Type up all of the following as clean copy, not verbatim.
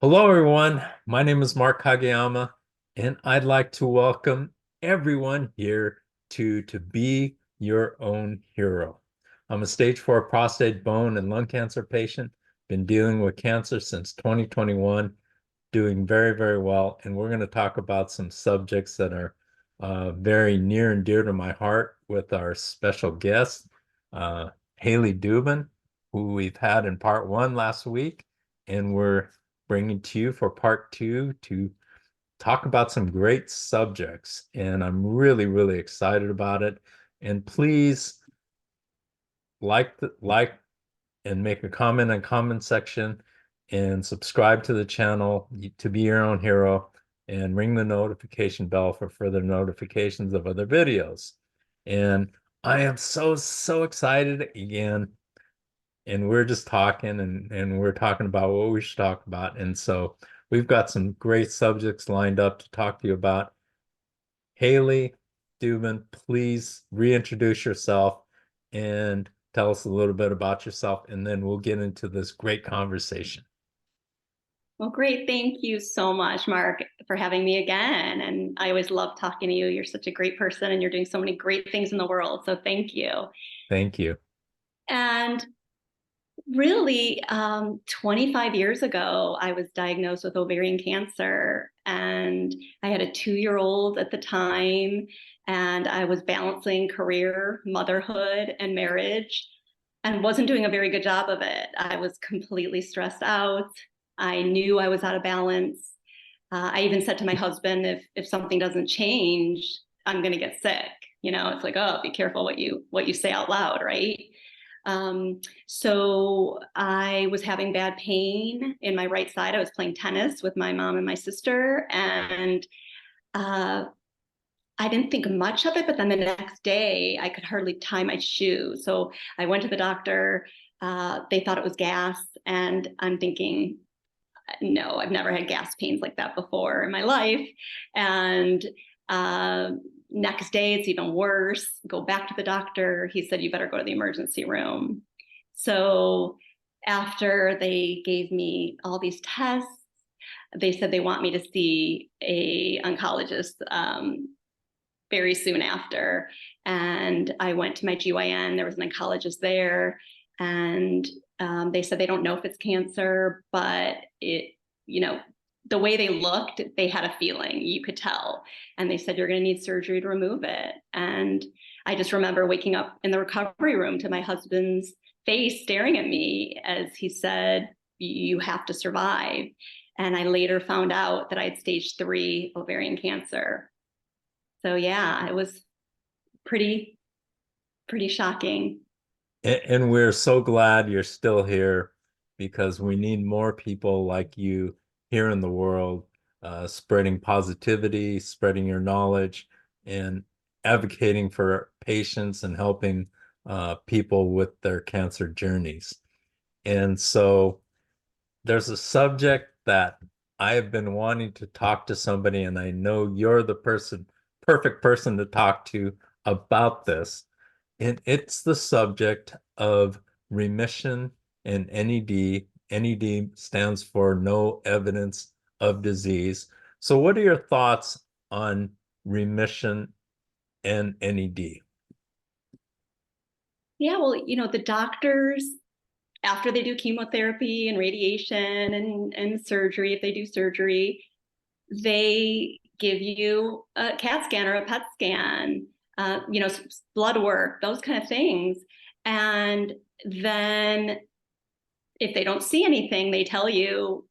Hello, everyone. My name is Mark Kageyama, and I'd like to welcome everyone here to Be Your Own Hero. I'm a stage 4 prostate, bone, and lung cancer patient. Been dealing with cancer since 2021, doing very, very well. And we're going to talk about some subjects that are very near and dear to my heart with our special guest, uh, Hayley Dubin, who we've had in part one last week. And we're bringing to you for part two to talk about some great subjects. And I'm really, really excited about it. And please like and make a comment in the comment section and subscribe to the channel to be your own hero and ring the notification bell for further notifications of other videos. And I am so excited again. And we're just talking and we're talking about what we should talk about. And so we've got some great subjects lined up to talk to you about. Hayley Dubin, please reintroduce yourself and tell us a little bit about yourself, and then we'll get into this great conversation. Well, great. Thank you so much, Mark, for having me again. And I always love talking to you. You're such a great person and you're doing so many great things in the world. So thank you. Thank you. And really, 25 years ago, I was diagnosed with ovarian cancer. And I had a 2-year-old at the time. And I was balancing career, motherhood, and marriage, and wasn't doing a very good job of it. I was completely stressed out. I knew I was out of balance. I even said to my husband, if something doesn't change, I'm going to get sick. It's like, oh, be careful what you say out loud, right? So I was having bad pain in my right side. I was playing tennis with my mom and my sister, and uh, I didn't think much of it. But then the next day, I could hardly tie my shoe. So I went to the doctor. They thought it was gas, and I'm thinking, no, I've never had gas pains like that before in my life. And uh, next day, it's even worse. Go back to the doctor. He said, you better go to the emergency room. So after they gave me all these tests, they said they want me to see a oncologist very soon after. And I went to my GYN. There was an oncologist there, and they said they don't know if it's cancer, but the way they looked, they had a feeling, you could tell. And they said, you're going to need surgery to remove it. And I just remember waking up in the recovery room to my husband's face staring at me as he said, you have to survive. And I later found out that I had stage 3 ovarian cancer. So yeah, it was pretty, pretty shocking. And we're so glad you're still here because we need more people like you here in the world, spreading positivity, spreading your knowledge, and advocating for patients and helping people with their cancer journeys. And so there's a subject that I have been wanting to talk to somebody, and I know you're the perfect person to talk to about this. And it's the subject of remission and NED. NED stands for no evidence of disease. So, what are your thoughts on remission and NED? Yeah, well, the doctors, after they do chemotherapy and radiation and surgery, if they do surgery, they give you a CAT scan or a PET scan, blood work, those kind of things. And then if they don't see anything, they tell you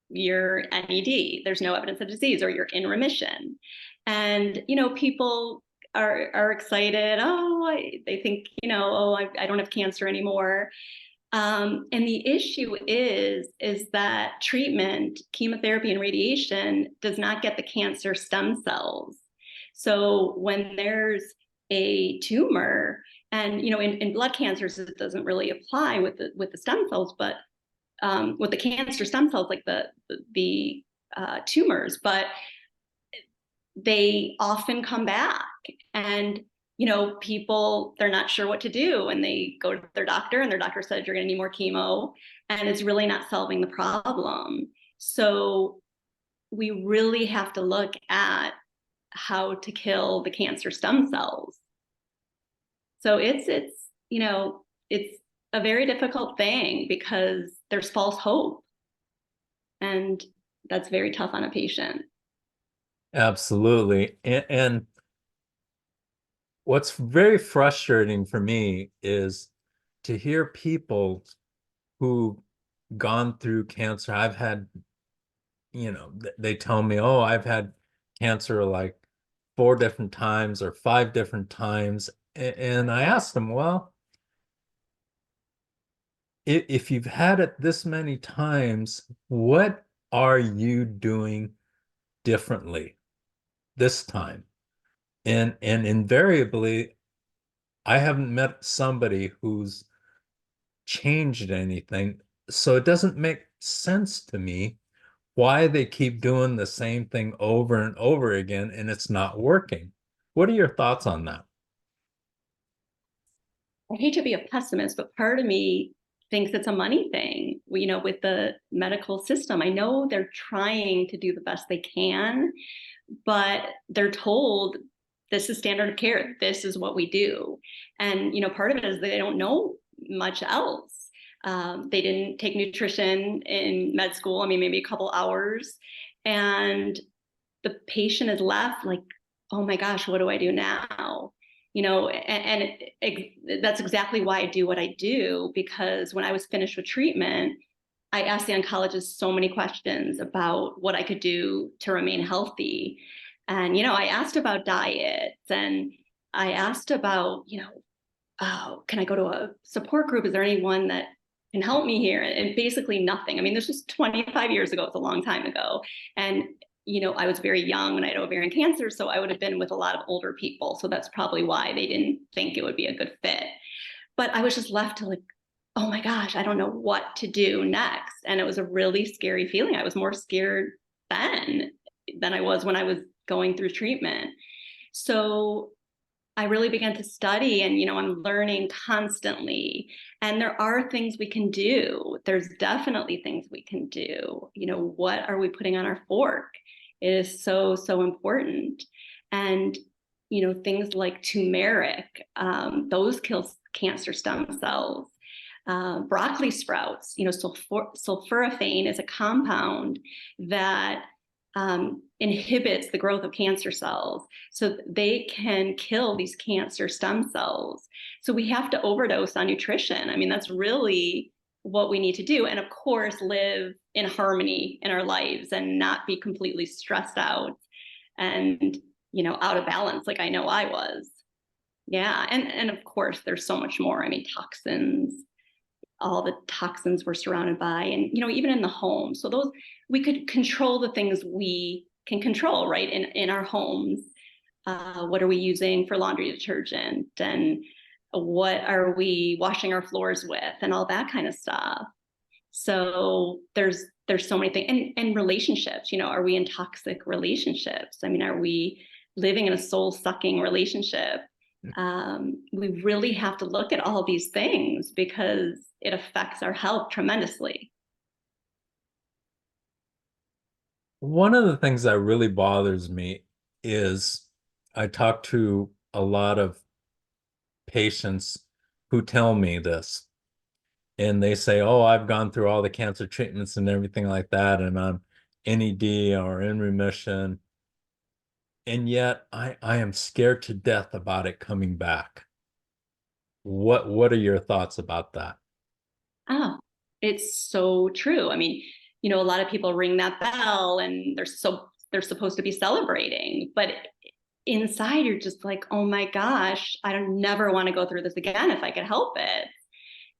you're NED, there's no evidence of disease, or you're in remission. And, people are excited. Oh, they think, oh, I don't have cancer anymore. And the issue is that treatment, chemotherapy and radiation, does not get the cancer stem cells. So when there's a tumor, and in blood cancers, it doesn't really apply with the stem cells, but with the cancer stem cells, like the tumors, but they often come back. And people, they're not sure what to do, and they go to their doctor, and their doctor said, you're going to need more chemo, and it's really not solving the problem. So we really have to look at how to kill the cancer stem cells. So it's a very difficult thing because there's false hope, and that's very tough on a patient. Absolutely. And what's very frustrating for me is to hear people who gone through cancer. I've had, they tell me, oh, I've had cancer like 4 different times or 5 different times. And I asked them, well, if you've had it this many times, what are you doing differently this time? And invariably, I haven't met somebody who's changed anything. So it doesn't make sense to me why they keep doing the same thing over and over again and it's not working. What are your thoughts on that? I hate to be a pessimist, but part of me thinks it's a money thing. With the medical system, I know they're trying to do the best they can, but they're told this is standard of care. This is what we do. And, part of it is they don't know much else. They didn't take nutrition in med school. I mean, maybe a couple hours. And the patient is left like, oh my gosh, what do I do now? That's exactly why I do what I do, because when I was finished with treatment, I asked the oncologist so many questions about what I could do to remain healthy. And, I asked about diets, and I asked about, oh, can I go to a support group? Is there anyone that can help me here? And basically nothing. I mean, this was 25 years ago. It's a long time ago. And I was very young when I had ovarian cancer, so I would have been with a lot of older people. So that's probably why they didn't think it would be a good fit. But I was just left to like, oh my gosh, I don't know what to do next. And it was a really scary feeling. I was more scared then than I was when I was going through treatment. So I really began to study, and I'm learning constantly. And there are things we can do. There's definitely things we can do. What are we putting on our fork? It is so, so important. And things like turmeric, those kill cancer stem cells. Broccoli sprouts, sulforaphane is a compound that inhibits the growth of cancer cells, so they can kill these cancer stem cells. So we have to overdose on nutrition. I mean, that's really what we need to do. And of course, live in harmony in our lives and not be completely stressed out and, out of balance like I know I was. Yeah. And of course, there's so much more. I mean, toxins, all the toxins we're surrounded by, and even in the home. So those, we could control the things we can control, right, in our homes. What are we using for laundry detergent, and what are we washing our floors with, and all that kind of stuff. So there's so many things. And relationships, are we in toxic relationships? I mean, are we living in a soul-sucking relationship? We really have to look at all these things because it affects our health tremendously. One of the things that really bothers me is I talk to a lot of patients who tell me this, and they say, oh, I've gone through all the cancer treatments and everything like that, and I'm NED or in remission. And yet I am scared to death about it coming back. What are your thoughts about that? Oh, it's so true. I mean, a lot of people ring that bell and they're supposed to be celebrating, but inside you're just like, oh my gosh, I don't never want to go through this again if I could help it.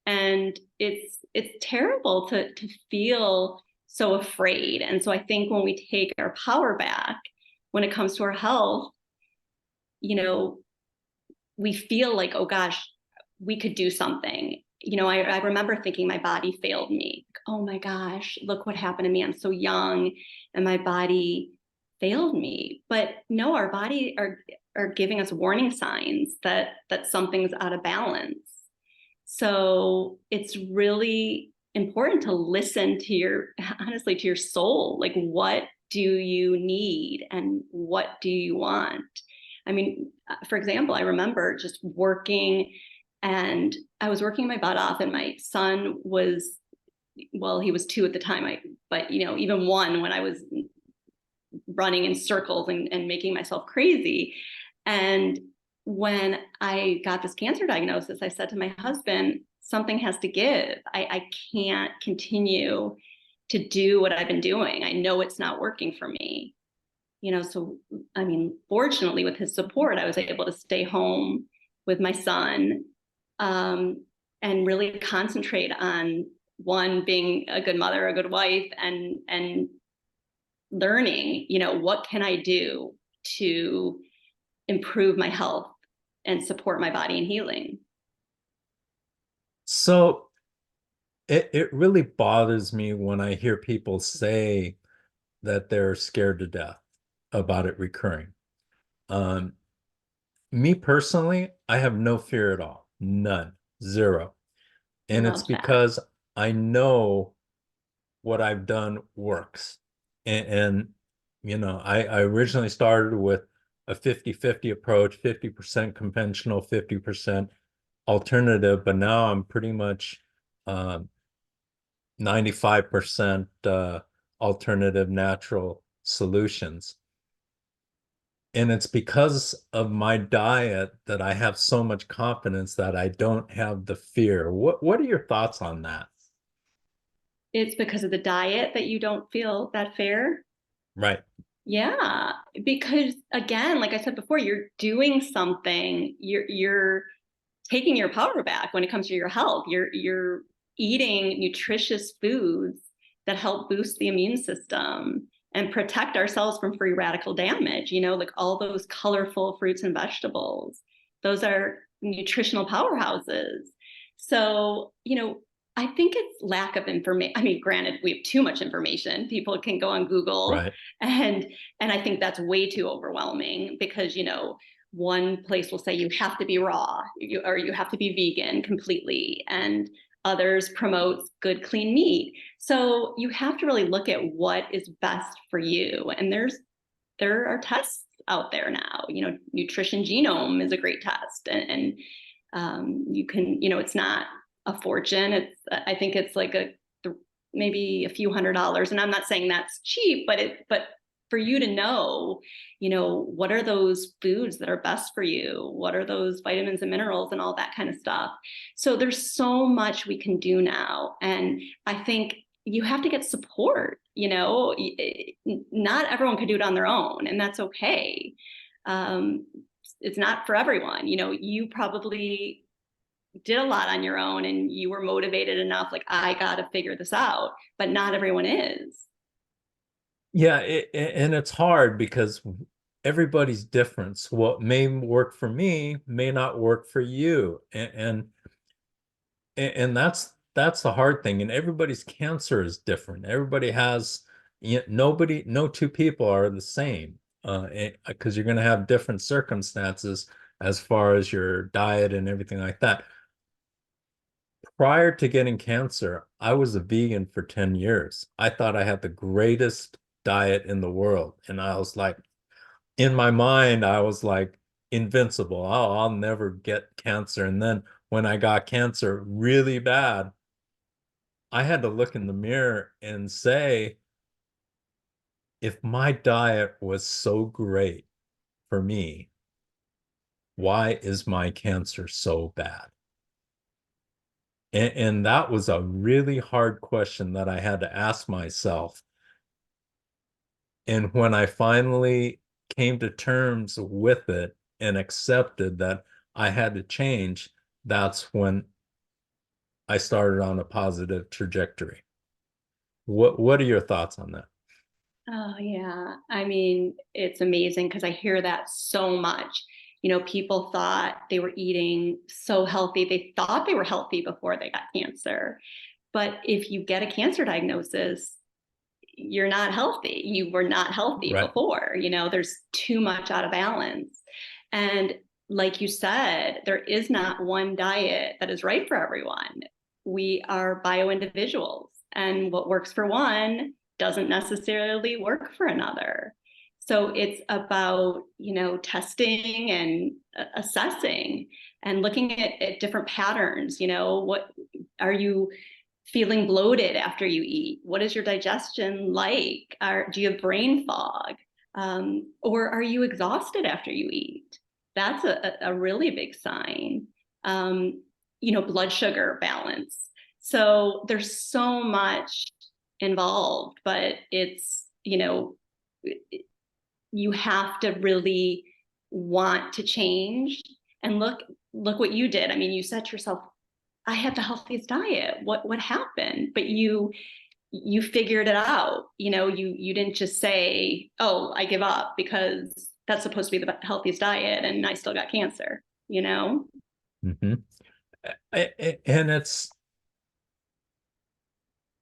And it's terrible to feel so afraid. And so I think when we take our power back when it comes to our health, we feel like, oh gosh, we could do something. I remember thinking my body failed me. Oh my gosh, look what happened to me. I'm so young and my body failed me. But no, our body are giving us warning signs that something's out of balance. So it's really important to listen to your, honestly, to your soul. Like, what do you need and what do you want? I mean, for example, I remember just working, and I was working my butt off, and my son was, well, he was 2 at the time. But even 1, when I was running in circles and making myself crazy. And when I got this cancer diagnosis, I said to my husband, something has to give. I can't continue to do what I've been doing. I know it's not working for me. So, I mean, fortunately, with his support, I was able to stay home with my son, and really concentrate on, one, being a good mother, a good wife, and learning, what can I do to improve my health and support my body and healing. So it really bothers me when I hear people say that they're scared to death about it recurring. Um, Me personally, I have no fear at all. None. Zero. And it's Love that. because I know what I've done works. And I originally started with a 50-50 approach, 50% conventional, 50% alternative, but now I'm pretty much 95% alternative natural solutions. And it's because of my diet that I have so much confidence that I don't have the fear. What are your thoughts on that? It's because of the diet that you don't feel that fair. Right. Yeah, because again, like I said before, you're doing something, you're taking your power back when it comes to your health. You're eating nutritious foods that help boost the immune system and protect ourselves from free radical damage, like all those colorful fruits and vegetables. Those are nutritional powerhouses. So, I think it's lack of information. I mean, granted, we have too much information. People can go on Google, Right. and I think that's way too overwhelming, because one place will say you have to be raw, or you have to be vegan completely, and others promote good clean meat. So you have to really look at what is best for you. And there are tests out there now. Nutrition Genome is a great test, and you can, it's not a fortune. I think it's like maybe a few $100s, and I'm not saying that's cheap, but for you to know, what are those foods that are best for you? What are those vitamins and minerals and all that kind of stuff? So there's so much we can do now. And I think you have to get support. Not everyone can do it on their own, and that's okay. It's not for everyone. You probably did a lot on your own, and you were motivated enough, like, I got to figure this out, but not everyone is. Yeah, and it's hard because everybody's different. So what may work for me may not work for you. And that's the hard thing. And everybody's cancer is different. Everybody has, no two people are the same, because you're going to have different circumstances as far as your diet and everything like that. Prior to getting cancer, I was a vegan for 10 years. I thought I had the greatest diet in the world. And I was like, in my mind, I was like invincible. Oh, I'll never get cancer. And then when I got cancer really bad, I had to look in the mirror and say, if my diet was so great for me, why is my cancer so bad? And that was a really hard question that I had to ask myself. And when I finally came to terms with it and accepted that I had to change, that's when I started on a positive trajectory. What are your thoughts on that? Oh, yeah. I mean, it's amazing because I hear that so much. People thought they were eating so healthy. They thought they were healthy before they got cancer. But if you get a cancer diagnosis, you're not healthy. You were not healthy Right. before. There's too much out of balance. And like you said, there is not one diet that is right for everyone. we are bio individuals, and what works for one doesn't necessarily work for another. So it's about, testing and assessing and looking at different patterns. What are you feeling bloated after you eat? What is your digestion like? Do you have brain fog? Or are you exhausted after you eat? That's a really big sign. Blood sugar balance. So there's so much involved, but it's, you have to really want to change. And look what you did. I mean, you said to yourself, I had the healthiest diet. What happened? But you figured it out. You didn't just say, oh, I give up because that's supposed to be the healthiest diet and I still got cancer, Mm-hmm. And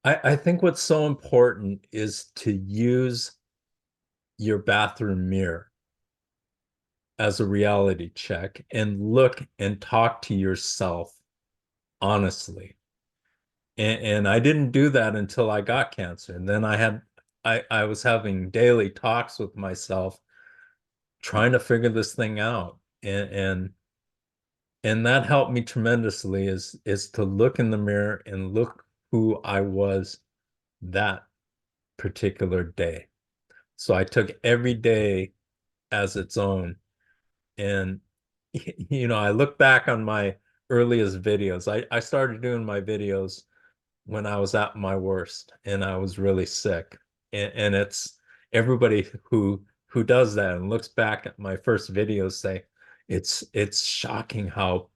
I think what's so important is to use your bathroom mirror as a reality check and look and talk to yourself honestly. And I didn't do that until I got cancer. And then I was having daily talks with myself, trying to figure this thing out. And that helped me tremendously is to look in the mirror and look who I was that particular day. So I took every day as its own. And I look back on my earliest videos. I started doing my videos when I was at my worst and I was really sick. And it's everybody who does that and looks back at my first videos say it's shocking how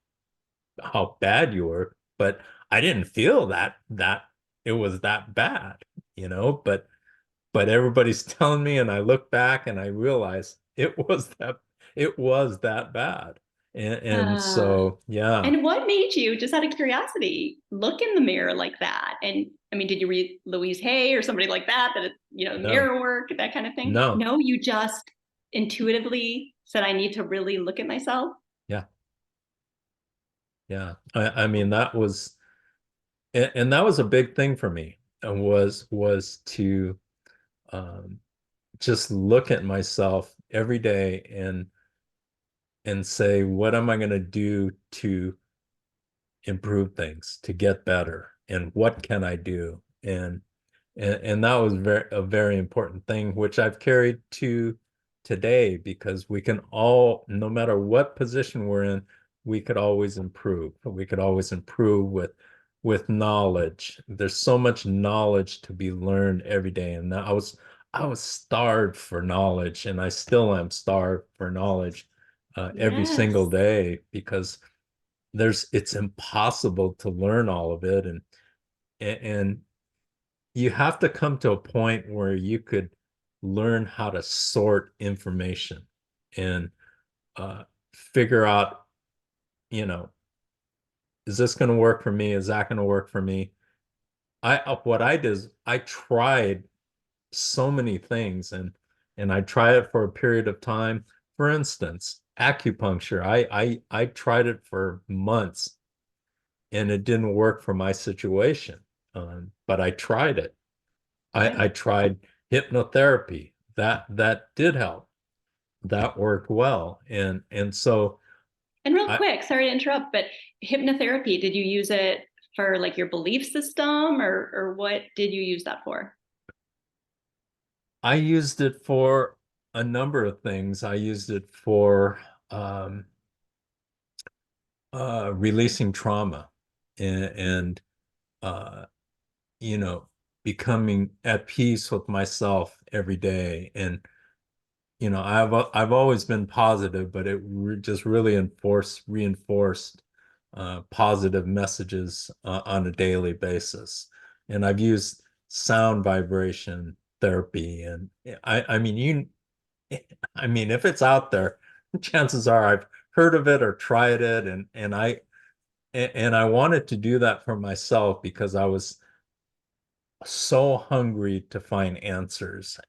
bad you were, but I didn't feel that it was that bad, but everybody's telling me, and I look back and I realize it was that bad. And uh, so yeah. and what made you, just out of curiosity, look in the mirror like that? And I mean, did you read Louise Hay or somebody like that No, mirror work, that kind of thing? no. No, you just intuitively said, I need to really look at myself. Yeah, yeah. I mean, and that was a big thing for me, was to um just look at myself every day and say, what am I going to do to improve things, to get better, and what can I do? And that was a very important thing, which I've carried to today, because we can all, no matter what position we're in, we could always improve. We could always improve with knowledge. There's so much knowledge to be learned every day. And I was starved for knowledge, and I still am starved for knowledge every single Yes. day, because it's impossible to learn all of it. And you have to come to a point where you could learn how to sort information and figure out, you know, is this going to work for me? Is that going to work for me? What I did is I tried so many things, and I tried it for a period of time. For instance, acupuncture. I tried it for months and it didn't work for my situation. But I tried it. I Right. tried hypnotherapy. That did help. That worked well. And so And real I quick, sorry to interrupt, but hypnotherapy, did you use it for like your belief system, or what did you use that for? I used it for a number of things. I used it for um, releasing trauma and uh, you know, becoming at peace with myself every day. And I've always been positive, but it just really reinforced positive messages on a daily basis. And I've used sound vibration therapy, and I mean I mean, if it's out there, chances are I've heard of it or tried it, and I wanted to do that for myself because I was so hungry to find answers,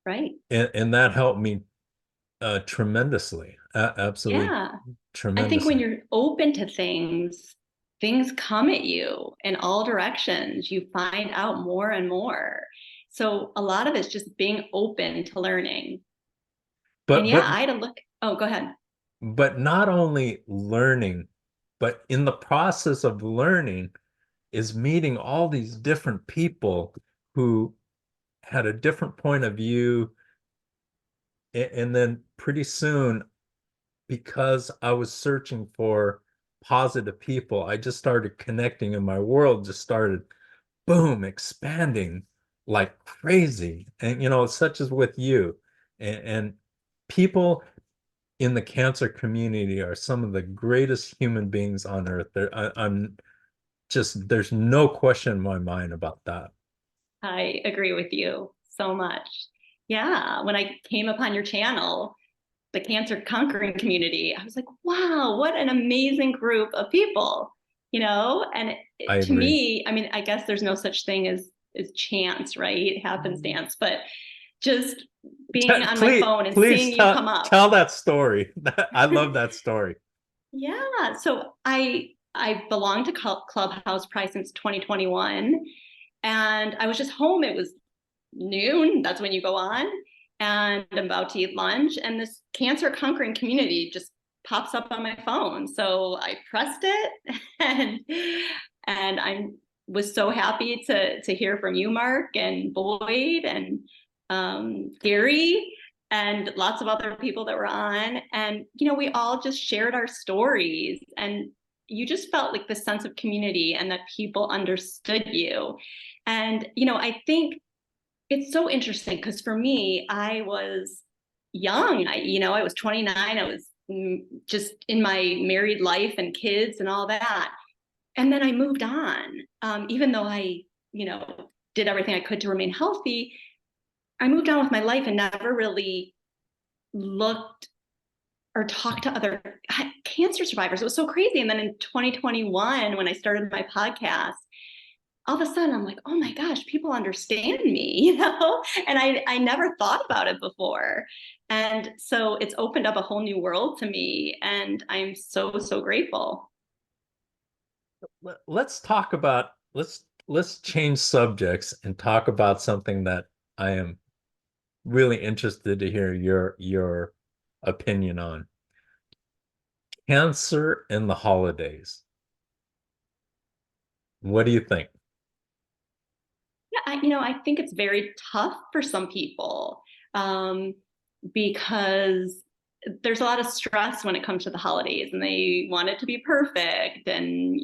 Right. and that helped me tremendously, absolutely Yeah. I think when tremendously. you're open to things, things come at you in all directions. You find out more and more. So a lot of it's just being open to learning. And But yeah, but I had to look. Oh, go ahead. but not only learning, but in the process of learning is meeting all these different people who had a different point of view. And then pretty soon, because I was searching for positive people, I just started connecting and my world just started, boom, expanding like crazy. And, such as with you. And people in the cancer community are some of the greatest human beings on earth. I'm just, there's no question in my mind about that. I agree with you so much. Yeah, when I came upon your channel, the cancer conquering community, I was like, wow, what an amazing group of people, And I to agree. me, I mean, I guess there's no such thing as chance, right? Happenstance, but just being on my Please, phone and please seeing you tell come up. tell that story. I love that story. Yeah, so I belong to Clubhouse probably since 2021, and I was just home. It was noon. That's when you go on, and I'm about to eat lunch, and this cancer conquering community just pops up on my phone. So I pressed it, and I was so happy to hear from you, Mark, and Boyd, and Gary, and lots of other people that were on. And we all just shared our stories, and you just felt like this sense of community and that people understood you. And I think it's so interesting because for me, I was young. I was 29. I was just in my married life and kids and all that. And then I moved on. Even though I, did everything I could to remain healthy, I moved on with my life and never really looked or talked to other cancer survivors. It was so crazy. And then in 2021, when I started my podcast, all of a sudden I'm like, oh my gosh, people understand me, And I never thought about it before. And so it's opened up a whole new world to me. And I'm so, so grateful. Let's talk about let's change subjects and talk about something that I am really interested to hear your opinion on. Cancer and the holidays. What do you think? Yeah, I think it's very tough for some people, um, because there's a lot of stress when it comes to the holidays, and they want it to be perfect, and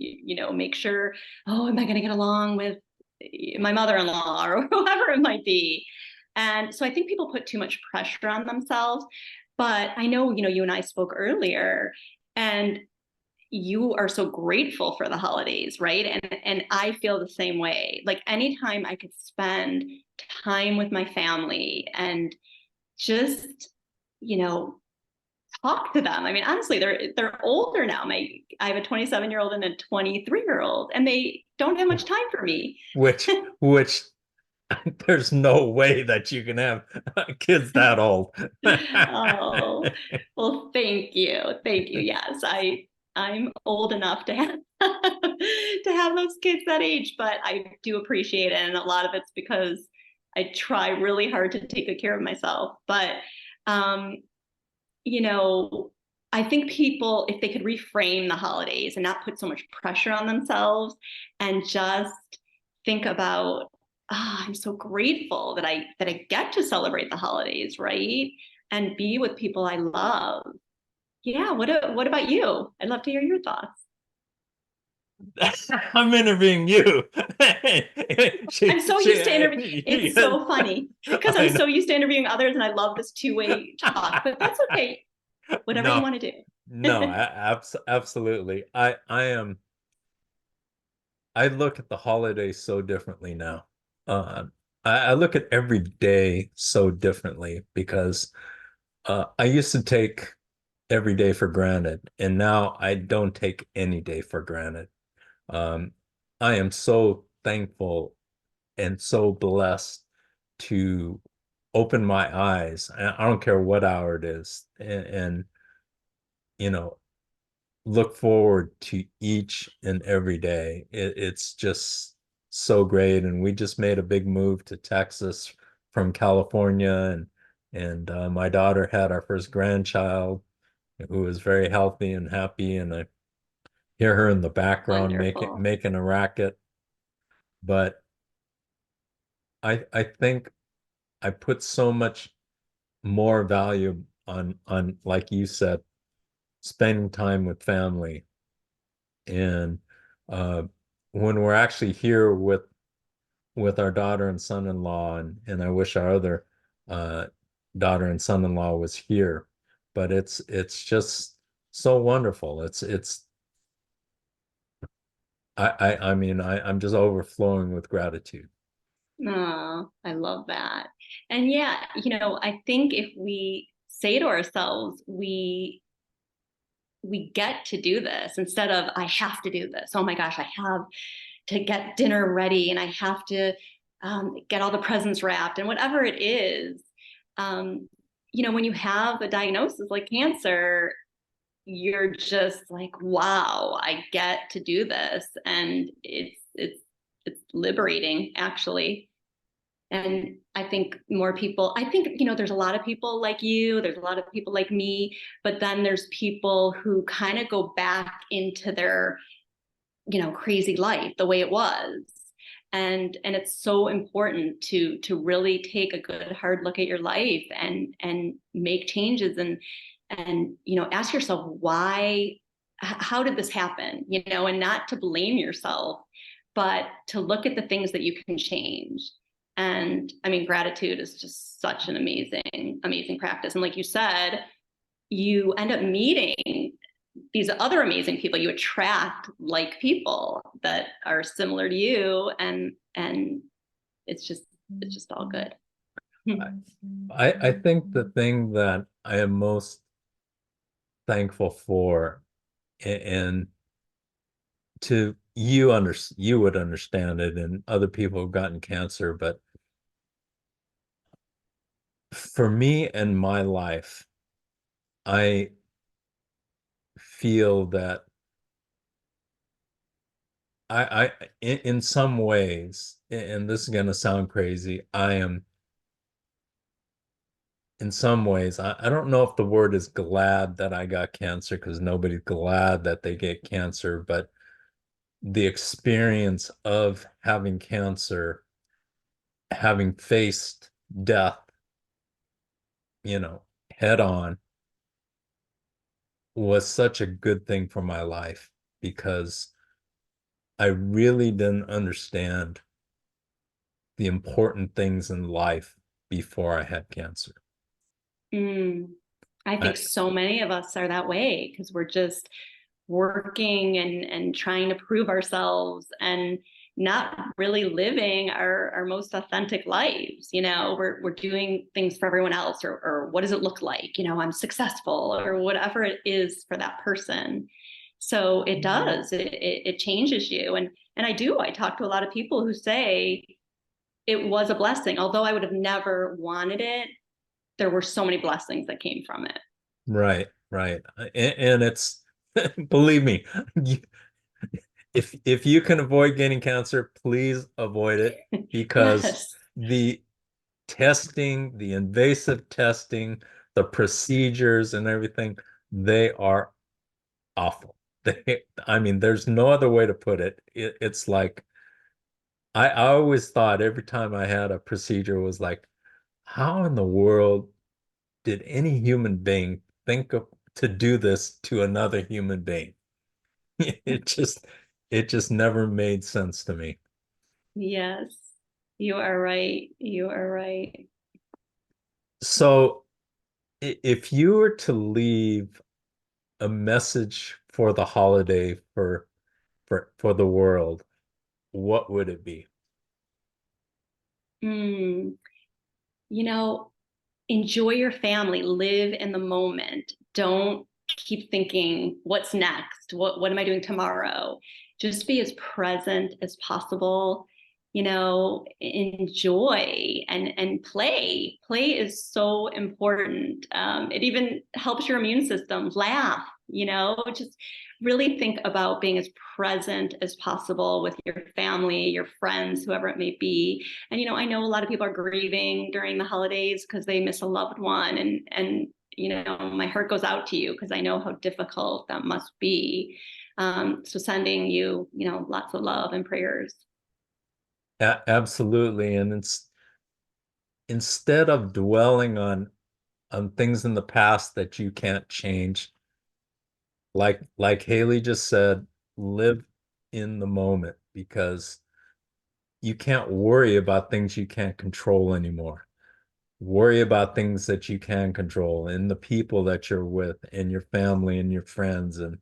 make sure, oh, am I going to get along with my mother-in-law or whoever it might be? And so I think people put too much pressure on themselves. But I know, you and I spoke earlier, and you are so grateful for the holidays, right? And I feel the same way. Like anytime I could spend time with my family and just, you know, talk to them. I mean, honestly, they're older now. I have a 27-year-old and a 23-year-old, and they don't have much time for me. Which there's no way that you can have kids that old. Oh, well, thank you. Thank you. Yes, I'm old enough to have to have those kids that age, but I do appreciate it. And a lot of it's because I try really hard to take good care of myself. But um, you know, I think people, if they could reframe the holidays and not put so much pressure on themselves and just think about, I'm so grateful that I get to celebrate the holidays, right? And be with people I love. Yeah, what about you? I'd love to hear your thoughts. I'm interviewing you. I'm so used to interview. It's Yes, so funny because I'm I know. so used to interviewing others, and I love this two-way talk, but that's okay. Whatever you No, want to no, do. absolutely. I look at the holidays so differently now. Uh, I look at every day so differently because I used to take every day for granted, and now I don't take any day for granted. Um, I am so thankful and so blessed to open my eyes. I don't care what hour it is, and you know, look forward to each and every day. It's just so great. And we just made a big move to Texas from California, and my daughter had our first grandchild, who was very healthy and happy. And I hear her in the background Wonderful. making a racket. But I think I put so much more value on like you said, spending time with family. And uh, when we're actually here with our daughter and son-in-law, and I wish our other uh, daughter and son-in-law was here, but it's just so wonderful. It's I mean I'm just overflowing with gratitude. Oh, I love that. And yeah, I think if we say to ourselves, we get to do this instead of I have to do this. Oh my gosh, I have to get dinner ready and I have to get all the presents wrapped and whatever it is. Um, when you have a diagnosis like cancer, you're just like, wow, I get to do this, and it's liberating actually. And I think more people, I think, there's a lot of people like you, there's a lot of people like me, but then there's people who kind of go back into their, crazy life the way it was. And it's so important to really take a good hard look at your life and make changes and ask yourself why, how did this happen, and not to blame yourself, but to look at the things that you can change. And I mean, gratitude is just such an amazing practice. And like you said, you end up meeting these other amazing people. You attract like people that are similar to you, and it's just all good. I think the thing that I am most thankful for, and to you would understand it, and other people have gotten cancer, but for me and my life, I feel that in some ways, and this is going to sound crazy, I am in some ways, I don't know if the word is glad that I got cancer, because nobody's glad that they get cancer, but the experience of having cancer, having faced death, head on, was such a good thing for my life, because I really didn't understand the important things in life before I had cancer. Mm. I I, think so many of us are that way because we're just working and trying to prove ourselves and not really living our most authentic lives. We're doing things for everyone else, or what does it look like? I'm successful or whatever it is for that person. So it does, it changes you. And I talk to a lot of people who say it was a blessing. Although I would have never wanted it, there were so many blessings that came from it. right, right. And it's, believe me, if you can avoid getting cancer, please avoid it, because Yes. the testing, the invasive testing, the procedures and everything, they are awful. I mean, there's no other way to put it. It's like I always thought every time I had a procedure was like, how in the world did any human being think of to do this to another human being? It just it just never made sense to me. Yes, you are right. You are right. So if you were to leave a message for the holiday for the world, what would it be? Mm, you know, enjoy your family, live in the moment. Don't keep thinking, what's next? What am I doing tomorrow? Just be as present as possible. Enjoy and play. Play is so important. It even helps your immune system. Laugh, just really think about being as present as possible with your family, your friends, whoever it may be. And, I know a lot of people are grieving during the holidays because they miss a loved one. And, my heart goes out to you because I know how difficult that must be. So sending you, lots of love and prayers. Absolutely. And instead of dwelling on things in the past that you can't change, like Hayley just said, live in the moment because you can't worry about things you can't control anymore. Worry about things that you can control and the people that you're with and your family and your friends, and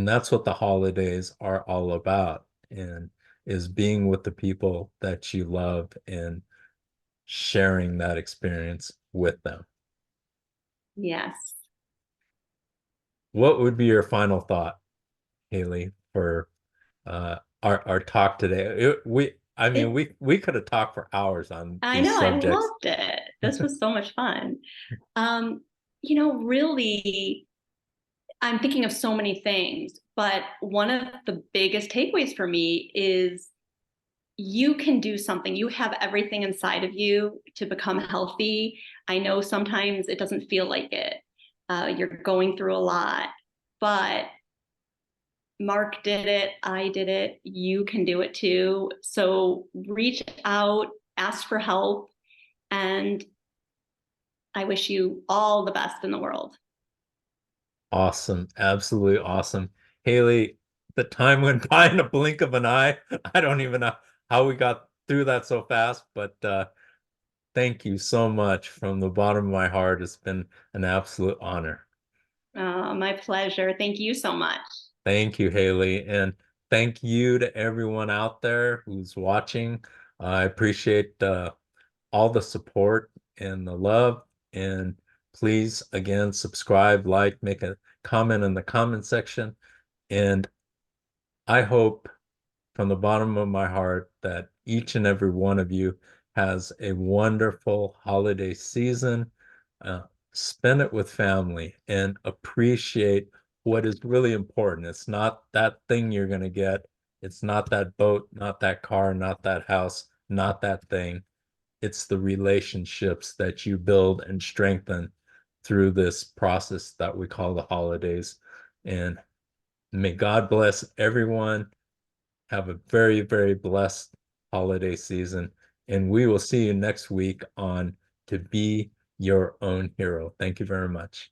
that's what the holidays are all about, and is being with the people that you love and sharing that experience with them. Yes. What would be your final thought, Hayley, for our talk today? I mean, It, we could have talked for hours on I these know, I subjects. loved it. This was so much fun. Um, really, I'm thinking of so many things, but one of the biggest takeaways for me is you can do something. You have everything inside of you to become healthy. I know sometimes it doesn't feel like it. You're going through a lot, but Mark did it. I did it. You can do it too. So reach out, ask for help, and I wish you all the best in the world. Awesome. Absolutely awesome. Hayley, the time went by in a blink of an eye. I don't even know how we got through that so fast, but thank you so much from the bottom of my heart. It's been an absolute honor. My pleasure. Thank you so much. Thank you, Hayley. And thank you to everyone out there who's watching. I appreciate all the support and the love. And please, again, subscribe, like, make a comment in the comment section. And I hope from the bottom of my heart that each and every one of you has a wonderful holiday season. Uh, Spend it with family and appreciate what is really important. It's not that thing you're going to get. It's not that boat, not that car, not that house, not that thing. It's the relationships that you build and strengthen through this process that we call the holidays. And may God bless everyone. Have a very, very blessed holiday season. And we will see you next week on To Be Your Own Hero. Thank you very much.